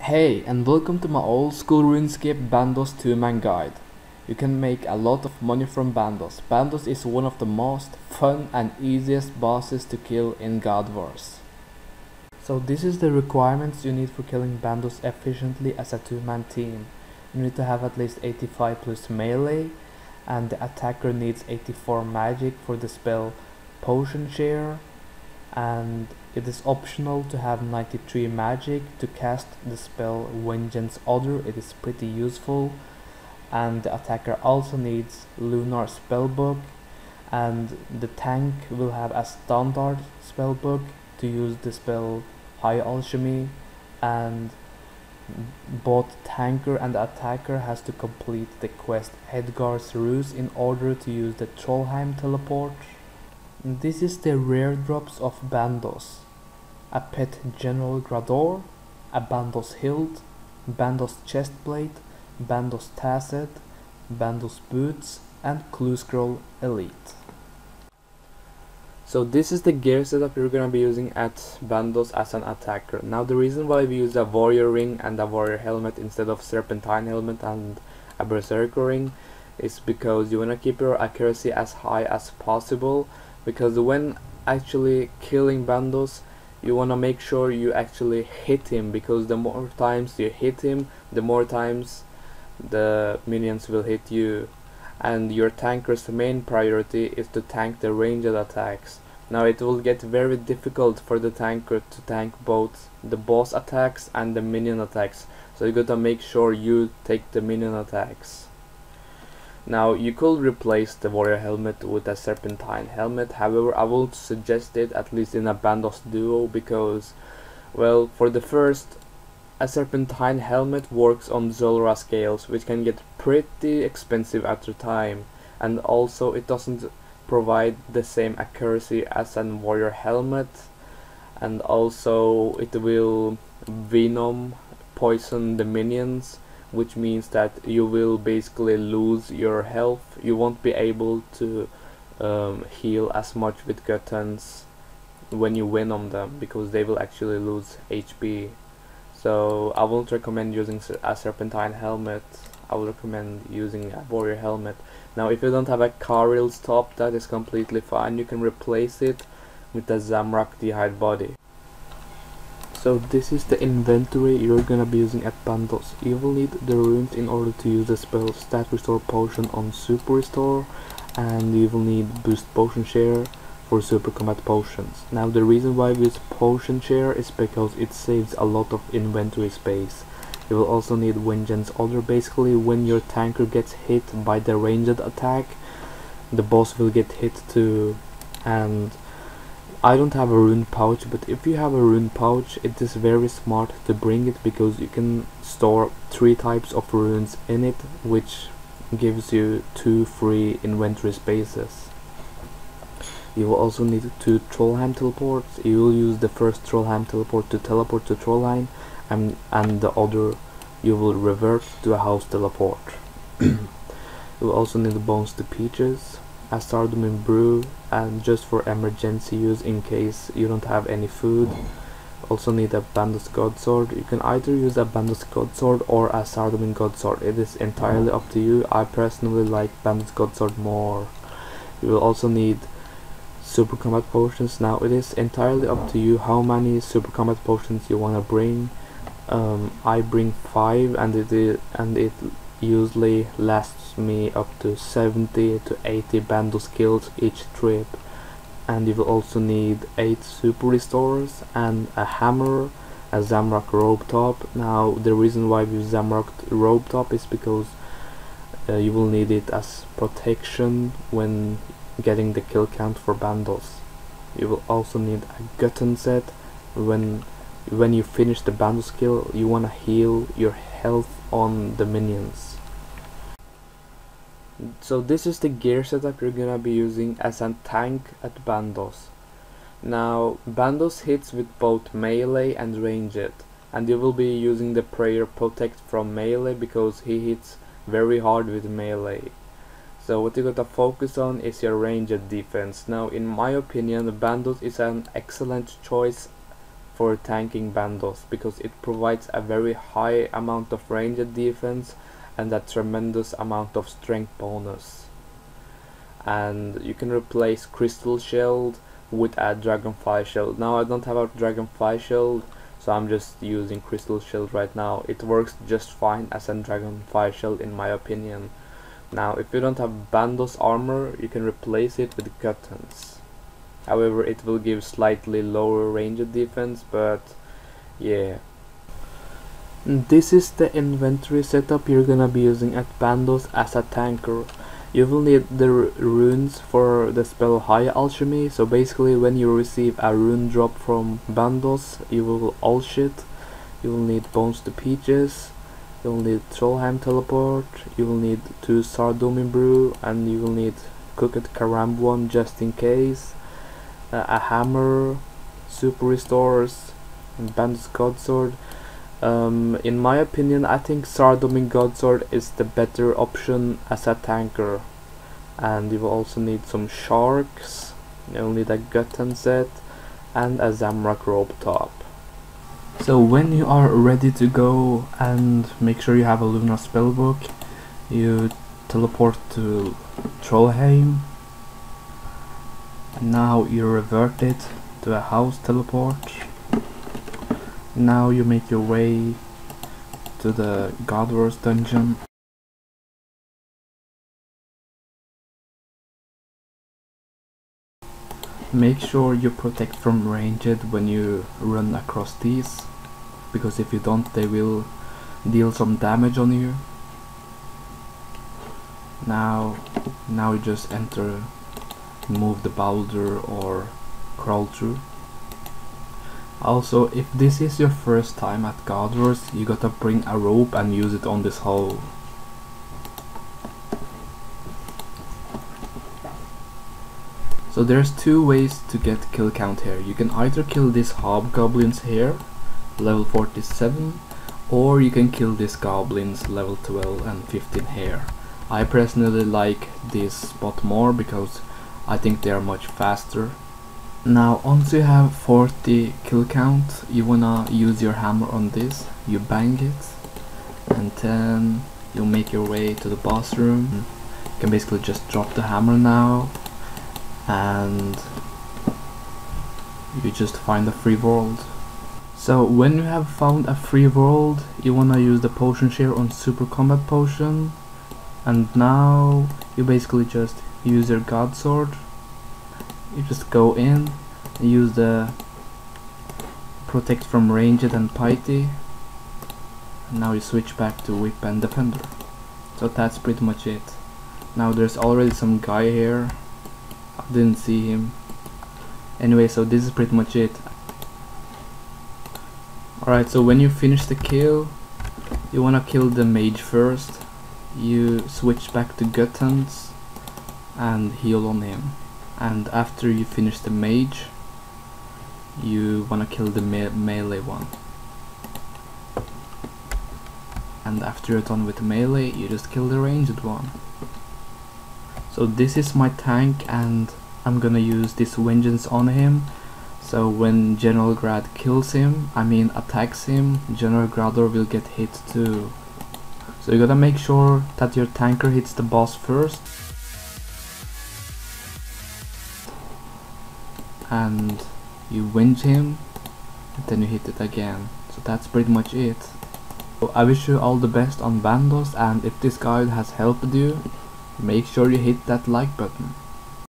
Hey, and welcome to my old school RuneScape Bandos 2-man guide. You can make a lot of money from Bandos. Bandos is one of the most fun and easiest bosses to kill in godwars. So this is the requirements you need for killing Bandos efficiently as a 2-man team. You need to have at least 85 plus melee, and the attacker needs 84 magic for the spell Potion Share, and it is optional to have 93 magic to cast the spell Vengeance Other. It is pretty useful, and the attacker also needs Lunar Spellbook, and the tank will have a standard spellbook to use the spell High Alchemy, and both tanker and the attacker has to complete the quest Edgar's Ruse in order to use the Trollheim teleport. This is the rare drops of Bandos: a pet General Grador, a Bandos Hilt, Bandos Chestplate, Bandos Tasset, Bandos Boots, and Clue Scroll Elite. So this is the gear setup you're gonna be using at Bandos as an attacker. Now the reason why we use a warrior ring and a warrior helmet instead of serpentine helmet and a berserker ring is because you wanna keep your accuracy as high as possible, because when actually killing Bandos you wanna make sure you actually hit him, because the more times you hit him, the more times the minions will hit you. And your tanker's main priority is to tank the ranged attacks. Now it will get very difficult for the tanker to tank both the boss attacks and the minion attacks, so you gotta make sure you take the minion attacks. Now you could replace the warrior helmet with a serpentine helmet, however I would suggest it at least in a Bandos duo, because, well, for the first, a serpentine helmet works on Zulra scales, which can get pretty expensive after time, and also it doesn't provide the same accuracy as a warrior helmet, and also it will venom poison the minions, which means that you will basically lose your health. You won't be able to heal as much with guttons when you venom them, because they will actually lose HP. So I won't recommend using a serpentine helmet. I will recommend using a warrior helmet. Now if you don't have a Karil's top, that is completely fine. You can replace it with a Zamrak D'hide body. So this is the inventory you're gonna be using at Bandos. You will need the runes in order to use the spell Stat Restore Potion on Super Restore, and you will need Boost Potion Share for super combat potions. Now the reason why we use Potion Share is because it saves a lot of inventory space. You will also need Vengeance Other. Basically when your tanker gets hit by the ranged attack, the boss will get hit too. And I don't have a rune pouch, but if you have a rune pouch it is very smart to bring it, because you can store 3 types of runes in it, which gives you 2 free inventory spaces. You will also need 2 Trollheim teleports. You will use the first Trollheim teleport to teleport to Trollheim, and the other you will revert to a house teleport. You will also need the bones to Peaches, a Sardumin brew, and just for emergency use in case you don't have any food. Also need a Bandos Godsword. You can either use a Bandos Godsword or a Sardumin Godsword. It is entirely up to you. I personally like Bandos Godsword more. You will also need super combat potions. Now it is entirely up to you how many super combat potions you wanna bring. I bring 5, and it usually lasts me up to 70 to 80 Bandos kills each trip. And you will also need 8 super restorers and a hammer, a Zamrak robe top. Now the reason why we use Zamrak robe top is because you will need it as protection when getting the kill count for Bandos. You will also need a Gutten set. When you finish the Bandos kill, you wanna heal your health on the minions. So this is the gear setup you're gonna be using as a tank at Bandos. Now Bandos hits with both melee and ranged, and you will be using the prayer Protect from melee because he hits very hard with melee. So what you gotta focus on is your ranged defense. Now in my opinion, Bandos is an excellent choice for tanking Bandos because it provides a very high amount of ranged defense and a tremendous amount of strength bonus. And you can replace Crystal Shield with a Dragonfly Shield. Now I don't have a Dragonfly Shield, so I'm just using Crystal Shield right now. It works just fine as a Dragonfly Shield in my opinion. Now if you don't have Bandos armor, you can replace it with Guttons. However, it will give slightly lower ranged defense, but yeah. This is the inventory setup you're gonna be using at Bandos as a tanker. You will need the runes for the spell High Alchemy, so basically when you receive a rune drop from Bandos, you will ulch it. You will need Bones to Peaches, you will need Trollheim Teleport, you will need 2 Sardomi Brew, and you will need Cooked Karambwan just in case, a hammer, Super Restores, and Bandos Godsword. In my opinion, I think Sardomi Godsword is the better option as a tanker. And you will also need some sharks, you will need a Gutton set, and a Zamrak robe top. So when you are ready to go, and make sure you have a Luna spellbook, you teleport to Trollheim. And now you revert it to a house teleport. Now you make your way to the Godwars dungeon. Make sure you protect from ranged when you run across these, because if you don't, they will deal some damage on you. Now you just enter, move the boulder or crawl through. Also, if this is your first time at Godwars, you gotta bring a rope and use it on this hole. So there's 2 ways to get kill count here. You can either kill these hobgoblins here, level 47, or you can kill these goblins level 12 and 15 here. I personally like this spot more because I think they are much faster. Now once you have 40 kill count, you wanna use your hammer on this, you bang it, and then you'll make your way to the boss room. You can basically just drop the hammer now, and you just find a free world. So when you have found a free world, you wanna use the potion share on Super Combat Potion, and now you basically just use your God Sword. You just go in, use the Protect from Ranged and Piety, and now you switch back to Whip and Defender. So that's pretty much it. Now there's already some guy here, I didn't see him. Anyway, so this is pretty much it. Alright, so when you finish the kill, you wanna kill the mage first. You switch back to Guttons and heal on him. And after you finish the mage, you wanna kill the melee one. And after you're done with the melee, you just kill the ranged one. So this is my tank, and I'm gonna use this vengeance on him. So when General Grad kills him, attacks him, General Grador will get hit too. So you gotta make sure that your tanker hits the boss first, and you wenge him, and then you hit it again. So that's pretty much it. So I wish you all the best on Bandos, and if this guide has helped you, make sure you hit that like button.